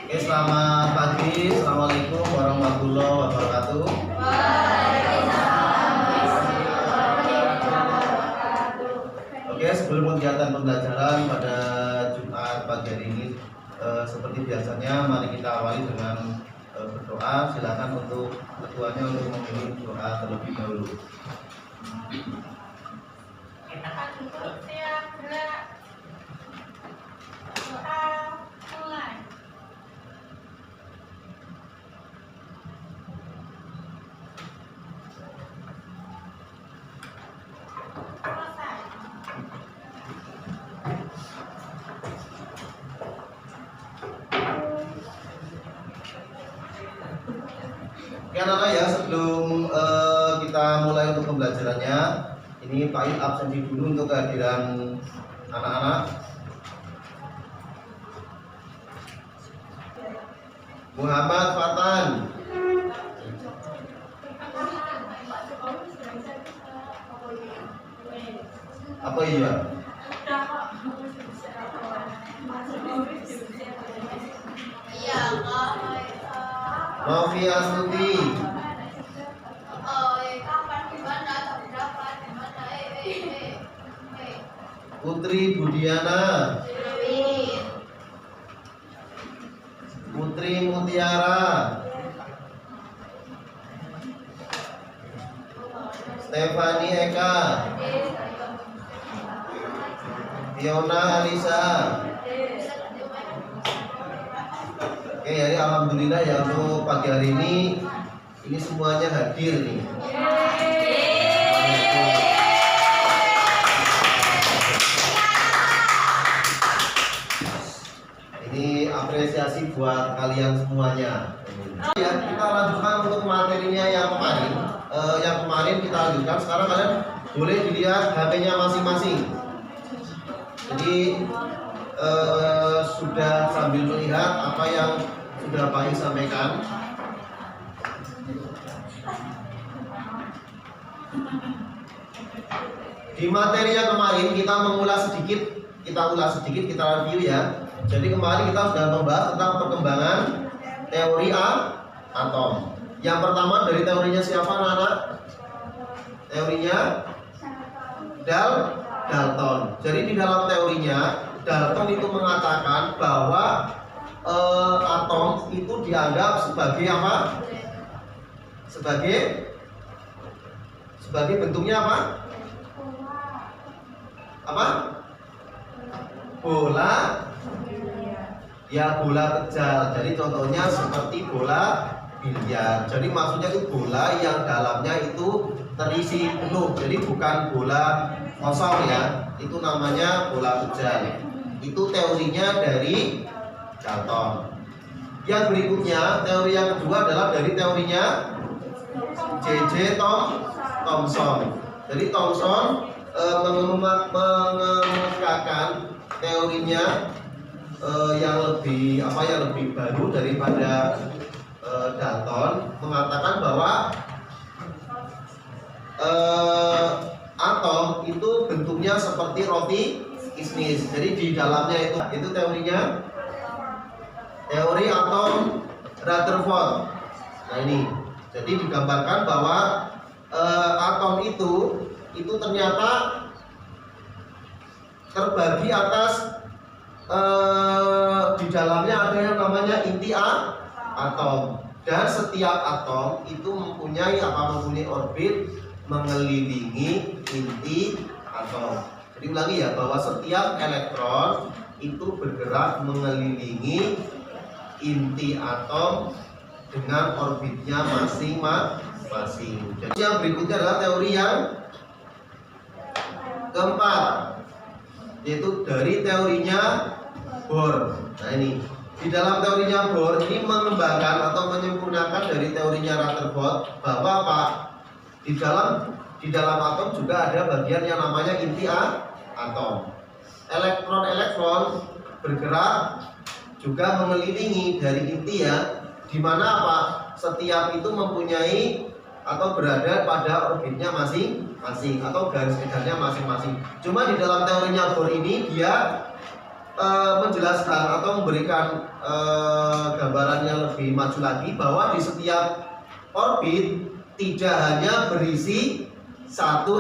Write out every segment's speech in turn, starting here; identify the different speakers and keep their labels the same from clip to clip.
Speaker 1: Oke, selamat pagi. Assalamualaikum warahmatullahi wabarakatuh. Oke, sebelum kegiatan pembelajaran pada Jumat pagi hari ini, seperti biasanya, mari kita awali dengan berdoa. Silakan untuk ketuanya untuk memilih doa terlebih dahulu.
Speaker 2: Kita akan duduk siap gerak. Doa mulai. Selesai.
Speaker 1: Oke anak-anak ya, sebelum kita mulai untuk pembelajarannya, ini Pak Il absensi dulu untuk kehadiran anak-anak. Muhammad Fatan. Apa iya?
Speaker 2: Iya, Kak.
Speaker 1: Novi Astuti.
Speaker 2: Kapan gimana atau berapa gimana?
Speaker 1: Putri Budiana. Putri Mutiara. Stefani Eka. Fiona Alisa. Oke, jadi alhamdulillah ya untuk pagi hari ini semuanya hadir nih. Ini apresiasi buat kalian semuanya. Ya, kita lanjutkan untuk materinya yang kemarin. Yang kemarin kita lanjutkan. Sekarang kalian boleh dilihat HP-nya masing-masing. Jadi sudah sambil melihat apa yang sudah Pak Il sampaikan. Di materi yang kemarin kita mengulas sedikit, kita review ya. Jadi kemarin kita sudah membahas tentang perkembangan teori atom. Yang pertama dari teorinya siapa anak-anak? Teorinya Dalton. Jadi di dalam teorinya Dalton itu mengatakan bahwa atom itu dianggap sebagai apa? Sebagai bentuknya apa? Apa? Bola. Ya, bola kecil. Jadi contohnya seperti bola biliar. Jadi maksudnya itu bola yang dalamnya itu terisi penuh. Jadi bukan bola kosong ya. Itu namanya bola kecil. Itu teorinya dari Dalton. Yang berikutnya, teori yang kedua adalah dari teorinya J.J. Thomson. Jadi Thomson mengemukakan teorinya yang lebih baru daripada Dalton, mengatakan bahwa atom itu bentuknya seperti roti kismis. Jadi di dalamnya itu teorinya teori atom Rutherford. Nah ini, jadi digambarkan bahwa atom itu ternyata terbagi atas di dalamnya ada yang namanya inti atom, dan setiap atom itu mempunyai orbit mengelilingi inti atom. Jadi ulangi ya, bahwa setiap elektron itu bergerak mengelilingi inti atom dengan orbitnya masing-masing. Jadi yang berikutnya adalah teori yang keempat, yaitu dari teorinya Bohr. Nah ini, di dalam teorinya Bohr ini mengembangkan atau menyempurnakan dari teorinya Rutherford bahwa apa? Di dalam atom juga ada bagian yang namanya inti atom. Elektron bergerak juga mengelilingi dari inti ya, di mana apa? Setiap itu mempunyai atau berada pada orbitnya masing-masing atau garis medannya masing-masing. Cuma di dalam teorinya Bohr ini dia menjelaskan atau memberikan gambaran yang lebih maju lagi bahwa di setiap orbit tidak hanya berisi satu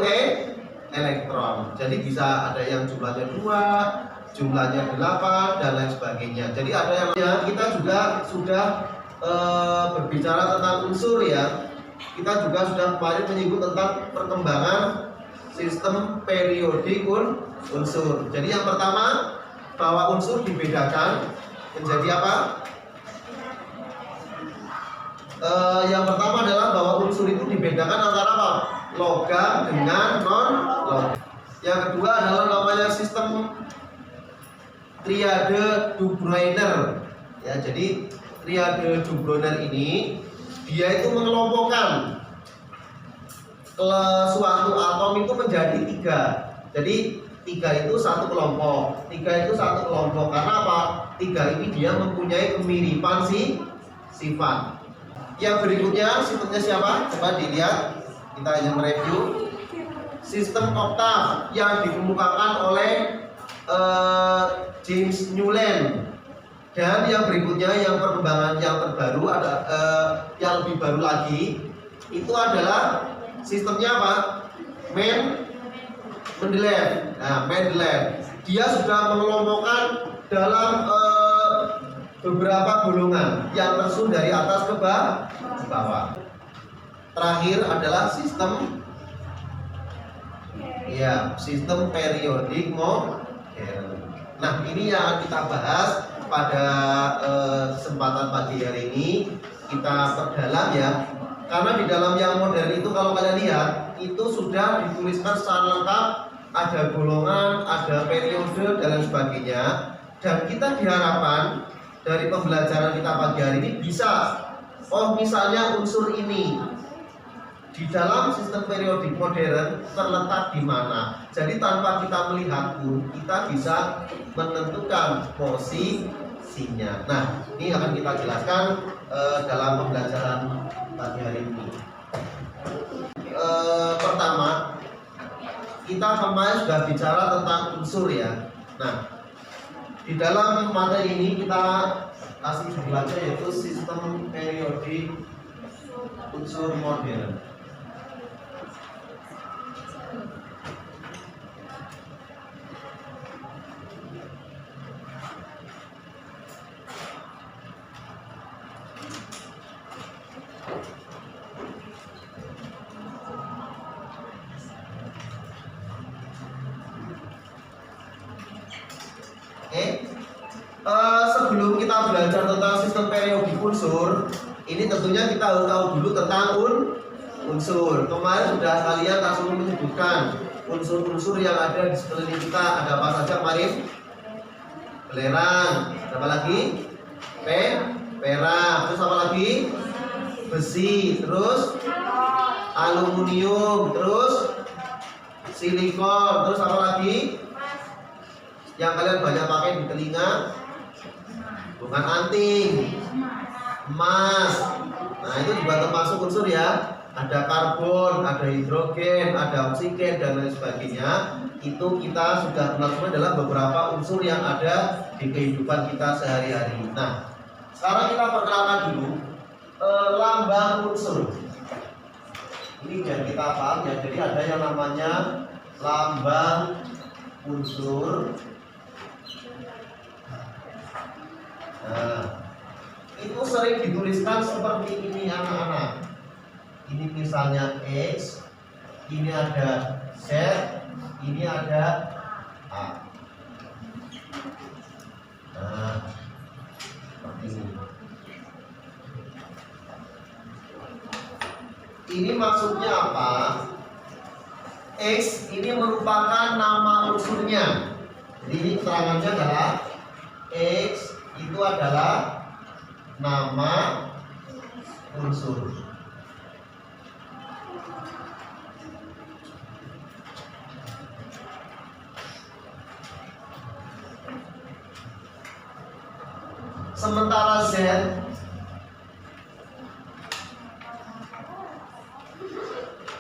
Speaker 1: elektron. Jadi bisa ada yang jumlahnya 2, jumlahnya 8 dan lain sebagainya. Jadi ada yang kita juga sudah berbicara tentang unsur ya. Kita juga sudah kemarin menyinggung tentang perkembangan sistem periodik unsur. Jadi yang pertama bahwa unsur dibedakan menjadi apa? Yang pertama adalah bahwa unsur itu dibedakan antara apa? Logam dengan non logam. Yang kedua adalah namanya sistem triade du Brunner. Ya, jadi triade du Brunner ini dia itu mengelompokkan suatu atom itu menjadi 3. Jadi 3 itu satu kelompok. 3 itu satu kelompok karena apa? 3 ini dia mempunyai kemiripan sifat. Yang berikutnya sistemnya siapa? Coba dilihat. Kita hanya mereview sistem oktav yang dikemukakan oleh James Newland. Dan yang berikutnya yang perkembangan yang terbaru ada yang lebih baru lagi itu adalah sistemnya apa? Mendeleev. Nah, Mendeleev dia sudah mengelompokkan dalam beberapa golongan yang tersusun dari atas ke bawah. Terakhir adalah sistem periodik modern. Nah, ini yang akan kita bahas pada kesempatan pagi hari ini. Kita perdalam ya. Karena di dalam yang modern itu kalau kalian lihat itu sudah dituliskan secara lengkap, ada golongan, ada periode dan lain sebagainya. Dan kita diharapkan dari pembelajaran kita pagi hari ini bisa, misalnya unsur ini di dalam sistem periodik modern terletak di mana. Jadi tanpa kita melihat pun kita bisa menentukan posisinya. Nah, ini akan kita jelaskan dalam pembelajaran pagi hari ini. Pertama, kita kemarin sudah bicara tentang unsur ya. Nah, di dalam materi ini kita kasih judulnya yaitu sistem periodik unsur modern. Sebelum kita belajar tentang sistem periodik unsur, ini tentunya kita harus tahu dulu tentang unsur. Kemarin sudah kalian langsung menyebutkan unsur-unsur yang ada di sekeliling kita. Ada apa saja kemarin? Belerang. Ada apa lagi? Perak. Terus apa lagi? Besi. Terus aluminium. Terus silikon. Terus apa lagi? Yang kalian banyak pakai di telinga, bukan anting, emas. Nah, itu juga termasuk unsur ya. Ada karbon, ada hidrogen, ada oksigen dan lain sebagainya. Itu kita sudah kenal semua adalah beberapa unsur yang ada di kehidupan kita sehari-hari. Nah, sekarang kita perkenalkan dulu lambang unsur. Ini biar kita paham ya. Jadi ada yang namanya lambang unsur. Nah, itu sering dituliskan seperti ini anak-anak. Ini misalnya X, ini ada Z, ini ada A. Nah, seperti ini. Ini maksudnya apa? X ini merupakan nama unsurnya. Jadi ini keterangannya adalah X itu adalah nama unsur. Sementara Z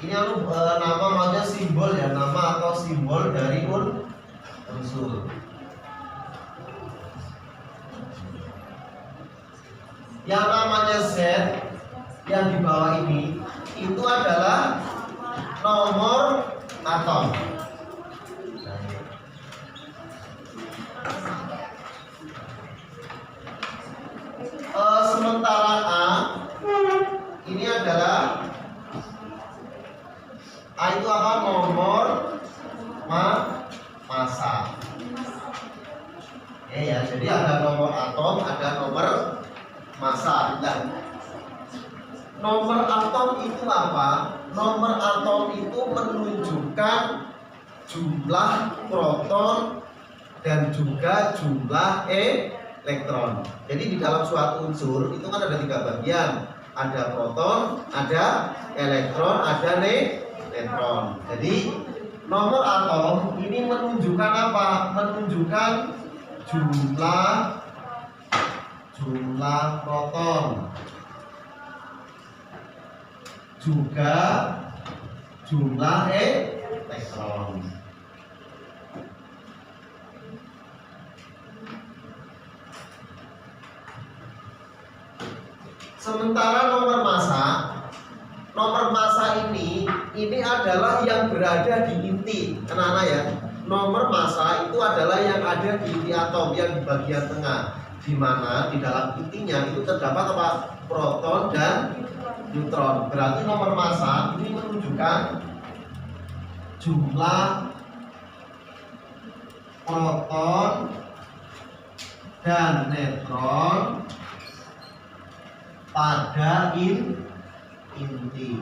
Speaker 1: ini nama maksudnya simbol ya, nama atau simbol dari unsur. Yang namanya Z yang di bawah ini itu adalah nomor atom. Sementara A ini adalah A itu apa? Nomor massa. Ya, jadi ada nomor atom, ada nomor massa. Nah, nomor atom itu apa? Nomor atom itu menunjukkan jumlah proton dan juga jumlah elektron. Jadi di dalam suatu unsur itu kan ada 3 bagian. Ada proton, ada elektron, ada neutron. Jadi nomor atom ini menunjukkan apa? Menunjukkan jumlah proton juga jumlah elektron. Sementara nomor massa ini adalah yang berada di inti, anak-anak ya. Nomor massa itu adalah yang ada di inti atom, yang di bagian tengah, di mana di dalam intinya itu terdapat apa? Proton dan neutron. Berarti nomor massa ini menunjukkan jumlah proton dan neutron pada inti.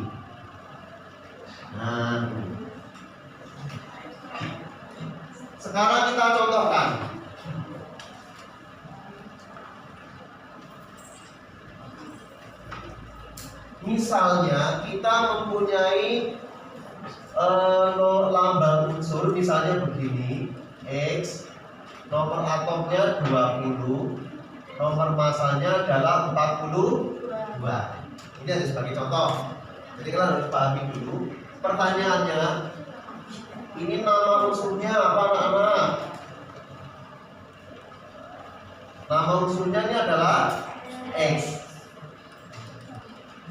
Speaker 1: Nah, sekarang kita contohkan. Misalnya kita mempunyai lambang unsur misalnya begini, X, nomor atomnya 20, nomor massanya adalah 42. Ini ada sebagai contoh. Jadi kalian harus pahami dulu. Pertanyaannya, ini nama unsurnya apa, anak-anak? Nama unsurnya ini adalah X.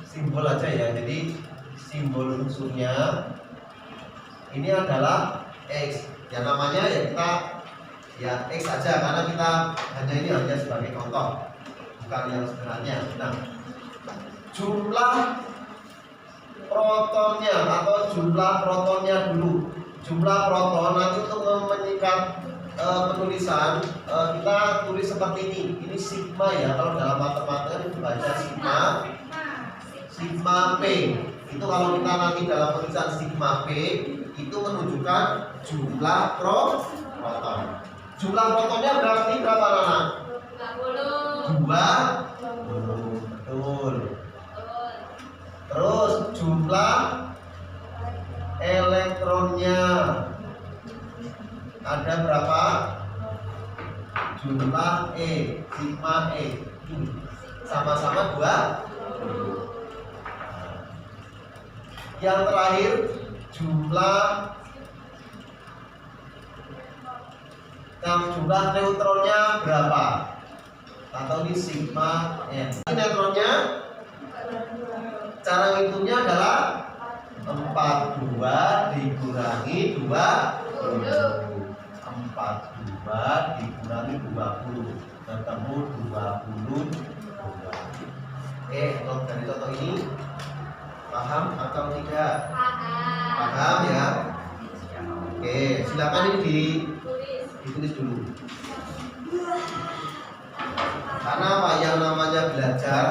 Speaker 1: Simbol aja ya. Jadi simbol unsurnya ini adalah X. Ya namanya ya kita ya X aja karena kita hanya sebagai contoh, bukan yang sebenarnya. Nah, jumlah protonnya atau jumlah protonnya dulu. Jumlah proton nanti untuk menyikat penulisan kita tulis seperti ini. Ini sigma ya. Kalau dalam matematika itu baca sigma P. Itu kalau kita nanti dalam penulisan sigma P itu menunjukkan jumlah proton. Jumlah protonnya berarti berapa, anak? 20. Betul. Terus jumlah elektronnya ada berapa? Jumlah sigma sama-sama 2. Yang terakhir jumlah neutronnya berapa? Atau ini sigma n. Neutronnya cara ngitungnya adalah 42 dikurangi 20. 42 dikurangi 20 ketemu 22. Dari contoh ini paham atau tidak? Paham ya? Oke, silakan ini ditulis dulu. Karena apa? Yang namanya belajar,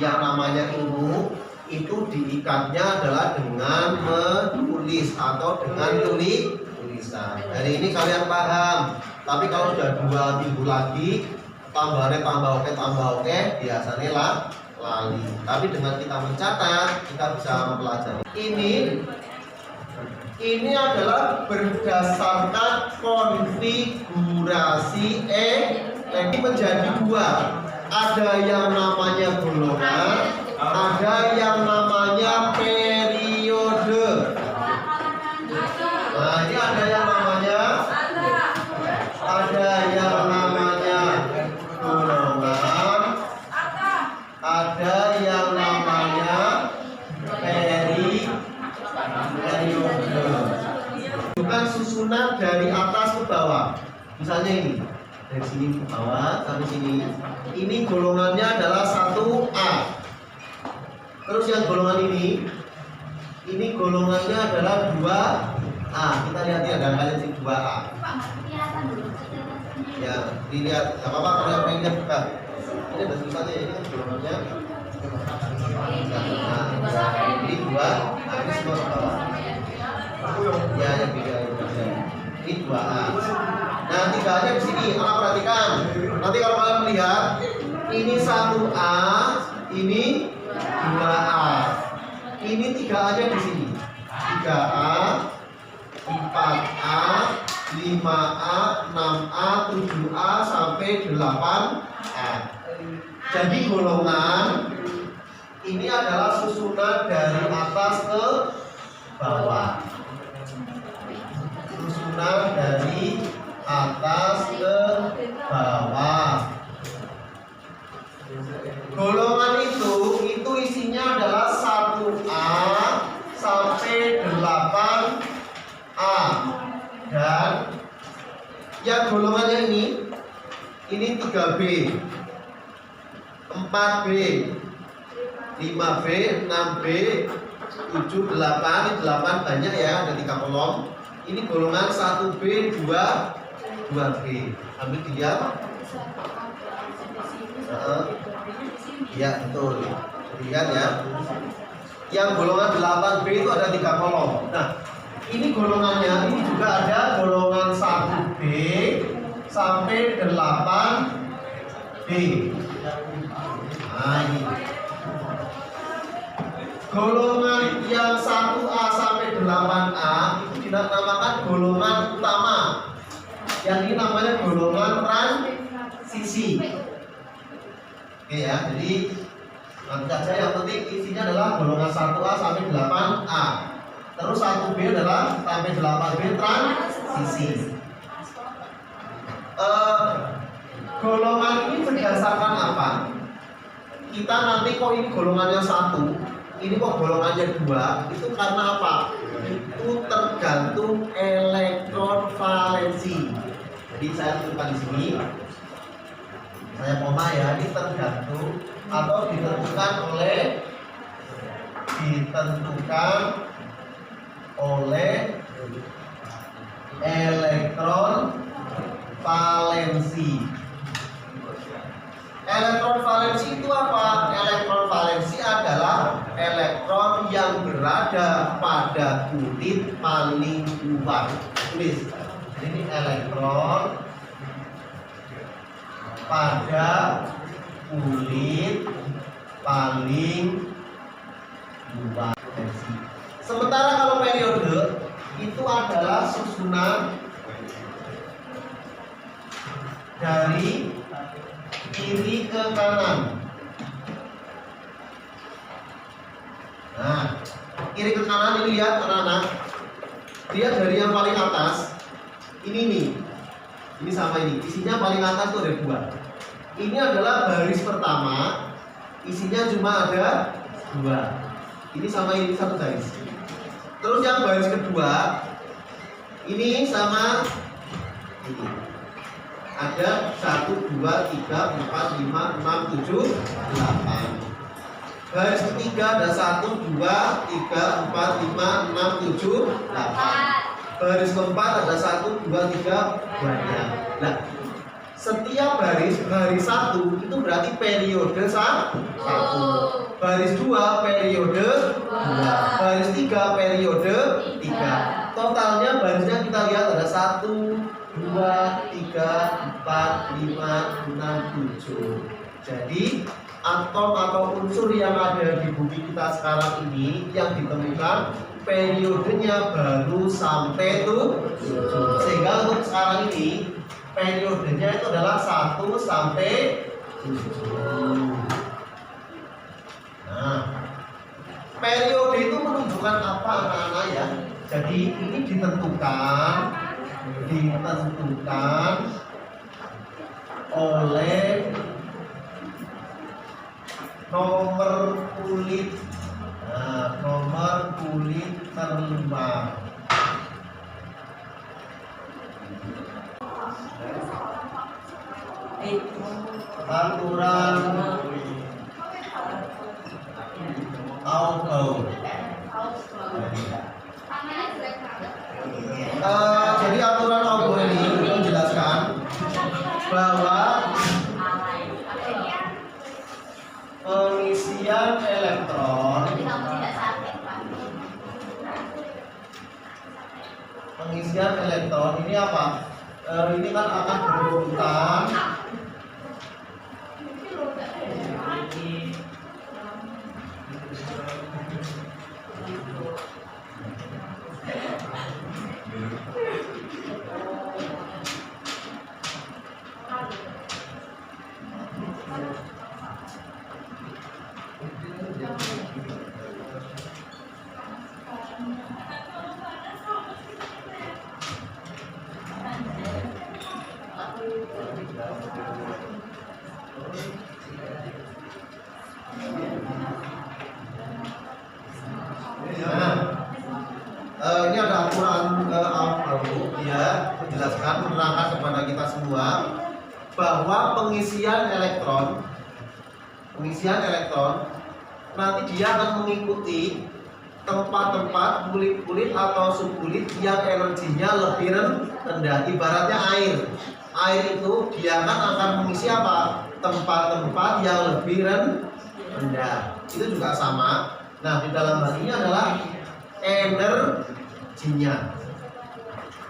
Speaker 1: yang namanya ilmu itu diikatnya adalah dengan menulis atau dengan tulisan. Hari ini kalian paham, tapi kalau sudah 2 minggu lagi tambah oke, biasanya lali. Tapi dengan kita mencatat, kita bisa mempelajari. Ini adalah berdasarkan konfigurasi ini menjadi 2. Ada yang namanya golongan, ada yang namanya periode. Nah, ini ada yang namanya golongan, Misalnya ini dari sini ke bawah sampai sini, ini golongannya adalah 1A. Terus yang golongan ini golongannya adalah 2A. Kita lihat ya angkanya sini 2A. Ya, dilihat, nggak apa-apa kalau yang pengen lihat buka. Ini ada tulisannya, ini kan golongannya. Nah, ini 2, ini semua ke bawah. Ya, yang beda ini 2A. Nah, 3-nya di sini, anak perhatikan. Nanti kalau kalian melihat, ini 1A, ini 2A. Ini 3A-nya di sini. 3A, 4A, 5A, 6A, 7A sampai 8A. Jadi golongan ini adalah susunan dari atas ke bawah. Susunan dari atas ke bawah. Golongan itu isinya adalah 1A sampai 8A. Dan yang golongannya ini 3B, 4B, 5B, 6B, 7, 8. Ini 8 banyak ya, ada 3 kolom. Ini golongan 1B, 2B. Ambil dilihat. Ya betul. Lihat ya. Yang golongan 8B itu ada 3 kolom. Nah, ini golongannya, ini juga ada golongan 1B sampai 8B. Nah, ini. Golongan yang 1A sampai 8A itu dinamakan golongan utama. Yang ini namanya golongan transisi. Oke ya, jadi nanti saja yang penting isinya adalah golongan 1A sampai 8A. Terus 1B adalah sampai 8B transisi. Golongan ini berdasarkan apa? Kita nanti kok ini golongannya 1, ini kok golongannya 2, itu karena apa? Itu tergantung elektron valensi. Jadi saya tuliskan di sini, saya koma ya, ini tergantung atau ditentukan oleh elektron valensi. Elektron valensi itu apa? Elektron valensi adalah elektron yang berada pada kulit paling luar. Tulis. Ini elektron pada kulit paling luar. Sementara kalau periode itu adalah susunan dari kiri ke kanan. Nah, kiri ke kanan ini lihat anak-anak. Lihat dari yang paling atas. Ini nih. Ini sama ini. Isinya paling atas tuh ada 2. Ini adalah baris pertama. Isinya cuma ada 2. Ini sama ini satu baris. Terus yang baris kedua ini sama ini. Ada 1, 2, 3, 4, 5, 6, 7, 8. Baris ketiga ada 1, 2, 3, 4, 5, 6, 7, 8. Baris keempat ada 1, 2, 3 banyak. Nah, setiap baris 1 itu berarti periode 1. Baris 2 periode 2. Baris 3 periode 3. Totalnya barisnya kita lihat ada 1, 2, 3, 4, 5, 6, 7. Jadi atom atau unsur yang ada di bumi kita sekarang ini yang ditemukan periodenya baru sampai 7. Sehingga untuk sekarang ini periodenya itu adalah 1 sampai 7. Nah, periode itu menunjukkan apa anak-anak ya? Jadi ini ditentukan oleh nomor kulit. Nah, nomor kulit terluar. aturan Aufbau. Jadi aturan Aufbau ini menjelaskan bahwa pengisian elektron ini apa? Ini kan akan berurutan ini ada aturan Aufbau, ya, menjelaskan, menerangkan kepada kita semua bahwa pengisian elektron nanti dia akan mengikuti tempat-tempat kulit-kulit atau subkulit yang energinya lebih rendah. Ibaratnya air itu dia akan mengisi apa? Tempat-tempat yang lebih rendah. Itu juga sama. Nah, di dalam hal ini adalah energinya.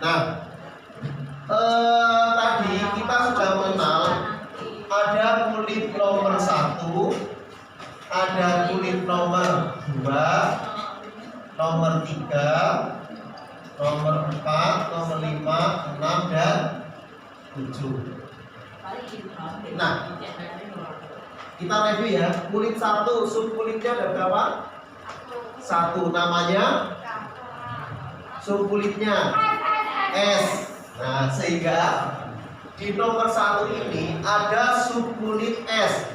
Speaker 1: Nah, tadi kita sudah mengenal ada kulit nomor 1, ada kulit nomor 2, nomor 3, nomor 4, nomor 5, 6, dan 7. Nah, kita review ya. Kulit 1, subkulitnya ada berapa? 1, namanya subkulitnya S. Nah, sehingga di nomor 1 ini ada subkulit S.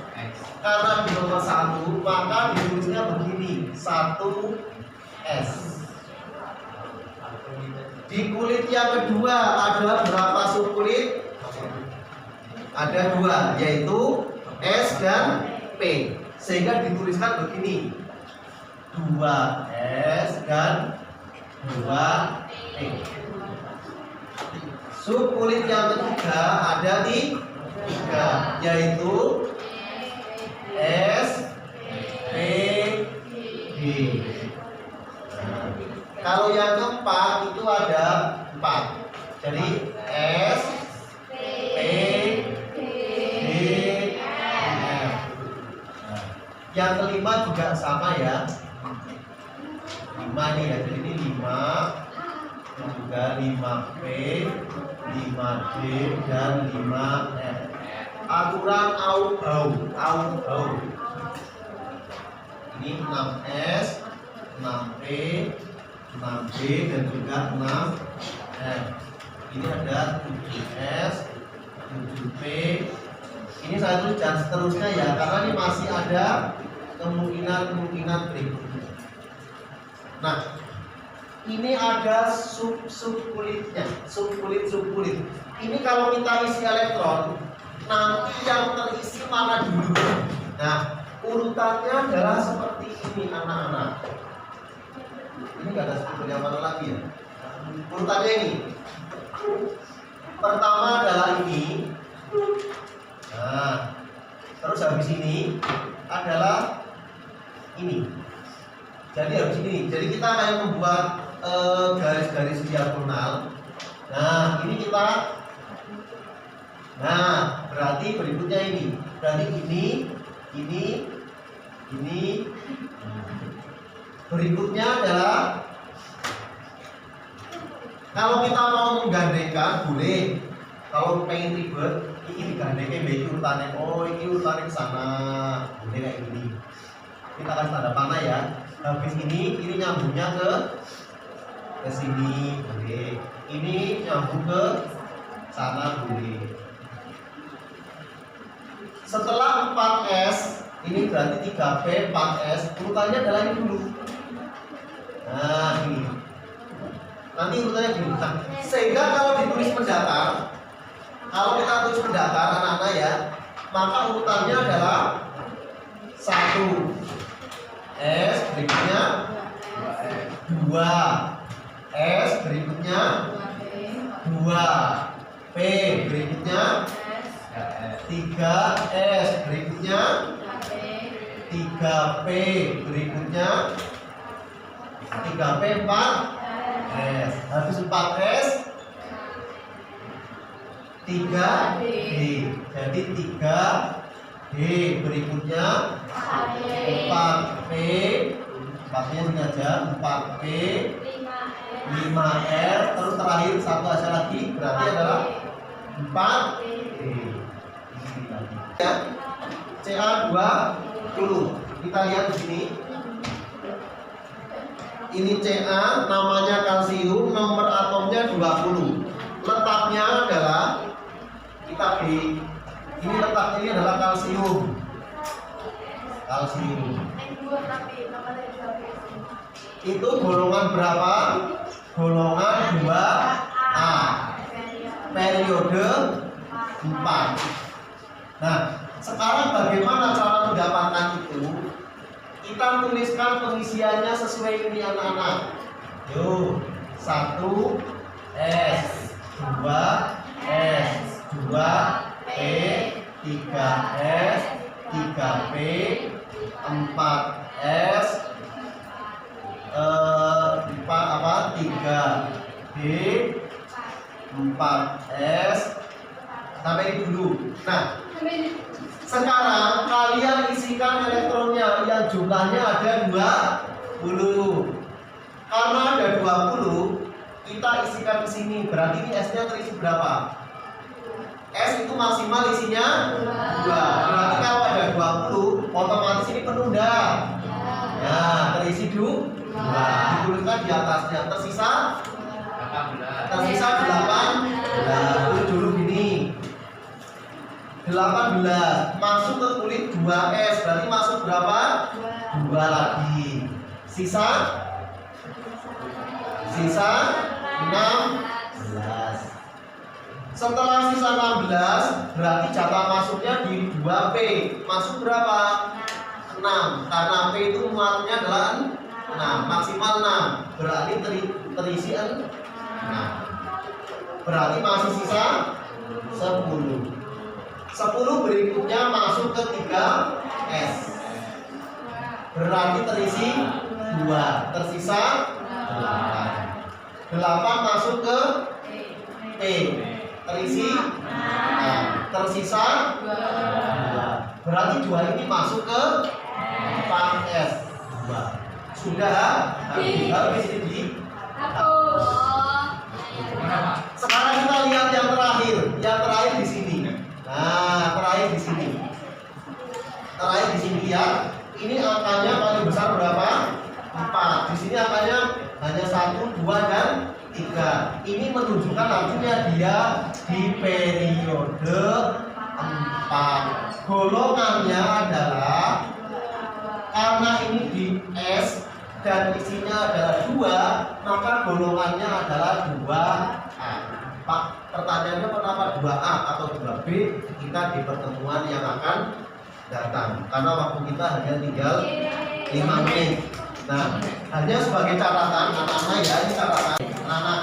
Speaker 1: Karena di nomor 1 maka ditulisnya begini, 1S. Di kulit yang kedua ada berapa subkulit? Ada 2, yaitu S dan P. Sehingga dituliskan begini, 2S dan 2P. Subkulit yang ketiga ada 3, yaitu S, P, D. Kalau yang keempat itu ada 4. Jadi S, P, D, F. Yang kelima juga sama ya. 5 nih ya. Jadi ini 5, juga 5P, 5D, dan 5F. Aturan Aufbau. Ini 6S, 6P, 6B, dan juga 6F. Ini ada 7S, 7P. Ini saya tulis dan seterusnya ya, karena ini masih ada kemungkinan berikutnya. Nah, ini ada subkulitnya, subkulit. Ini kalau kita isi elektron, nanti yang terisi mana dulu? Nah, urutannya adalah seperti ini, anak-anak. Ini nggak ada subkulit yang mana lagi ya? Urutannya ini. Pertama adalah ini. Nah, terus habis ini adalah ini. Jadi habis ini. Jadi kita akan membuat garis-garis diagonal. Nah, ini kita. Nah, berarti berikutnya ini. Berarti ini. Berikutnya adalah kalau kita mau menggandengkan boleh. Kalau pengen ribet, ini digandengkan baik urutannya. Oh, ini urutannya ke sana. Boleh kayak gini. Kita kasih tanda panah ya. Habis ini nyambungnya ke sini boleh. Ini nyambung ke sana boleh. Setelah 4S, ini berarti 3P, 4S, urutannya adalah ini dulu. Nah, ini. Nanti urutannya gini. Nah, sehingga kalau ditulis mendatar, kalau kita tulis mendatar anak-anak ya, maka urutannya adalah 1 S, berikutnya 2 S, berikutnya 2 P, berikutnya 3 S, berikutnya 3 P, berikutnya 3 P 4 S, habis 4 S 3 D, jadi 3 D, berikutnya 4 P, 4-nya sini aja, 4 P 5 R, terus terakhir satu aja lagi, berarti adalah 4 D. Ya, CA 20. Kita lihat di sini. Ini CA, namanya kalsium, nomor atomnya 20. Letaknya adalah kita di ini letak ini adalah kalsium. Kalsium. Itu golongan berapa? Golongan 2A. Periode 4. Nah, sekarang bagaimana cara mendapatkan itu? Kita tuliskan pengisiannya sesuai ini anak-anak. Yuk, 1 S, 2 S, 2 P, 3 S, 3 P, 4 S, 3 D, 4 S, sampai ini dulu. Nah, sekarang kalian isikan elektronnya yang jumlahnya ada 20. Karena ada 20, kita isikan ke sini. Berarti ini S-nya terisi berapa? S itu maksimal isinya 2. Berarti kalau ada 20, otomatis ini penuh dah. Ya, terisi 2. Dituliskan di atasnya. Tersisa 18. Itu dulu gini. 18 masuk ke kulit 2S, berarti masuk berapa? 2 lagi. Sisa 16. Setelah sisa 16, berarti jatah masuknya di 2P. Masuk berapa? 6. Karena P itu muatannya adalah 6, maksimal 6. Berarti terisi 6. Berarti masih sisa 10. 10 berikutnya masuk ke 3S. Berarti terisi 2, tersisa 8. 8 masuk ke P. Terisi tersisa 2. Berarti 2 ini masuk ke 4S. 2. Sudah habis ini. Sekarang kita lihat yang terakhir. Yang terakhir di sini. Nah, terakhir di sini. Terakhir di sini ya. Ini angkanya paling besar berapa? 4. Di sini angkanya hanya 1, 2 dan 3. Ini menunjukkan artinya dia di periode 4. Golongannya adalah karena ini di S dan isinya adalah 2, maka golongannya adalah 2A. Pak, pertanyaannya kenapa 2A atau 2B? Kita di pertemuan yang akan datang. Karena waktu kita hanya tinggal 5 menit. Nah, hanya sebagai catatan anak-anak ya, ini catatan anak-anak.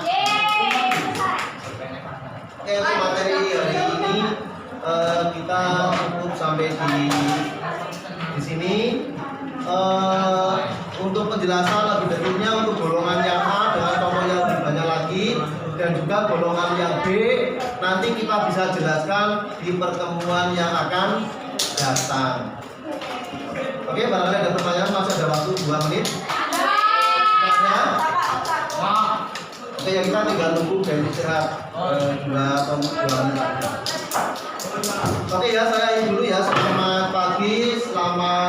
Speaker 1: Oke, untuk materi hari ini kita cukup sampai di sini. Untuk penjelasan lebih detailnya untuk golongan yang A dengan contoh yang lebih banyak lagi dan juga golongan yang B nanti kita bisa jelaskan di pertemuan yang akan datang. Oke, barangkali ada pertanyaan, masih ada waktu 2 menit. Ya? Oke, ya kita tinggal nunggu dan istirahat 2 menit. Oke ya, saya ini dulu ya. Selamat pagi, selamat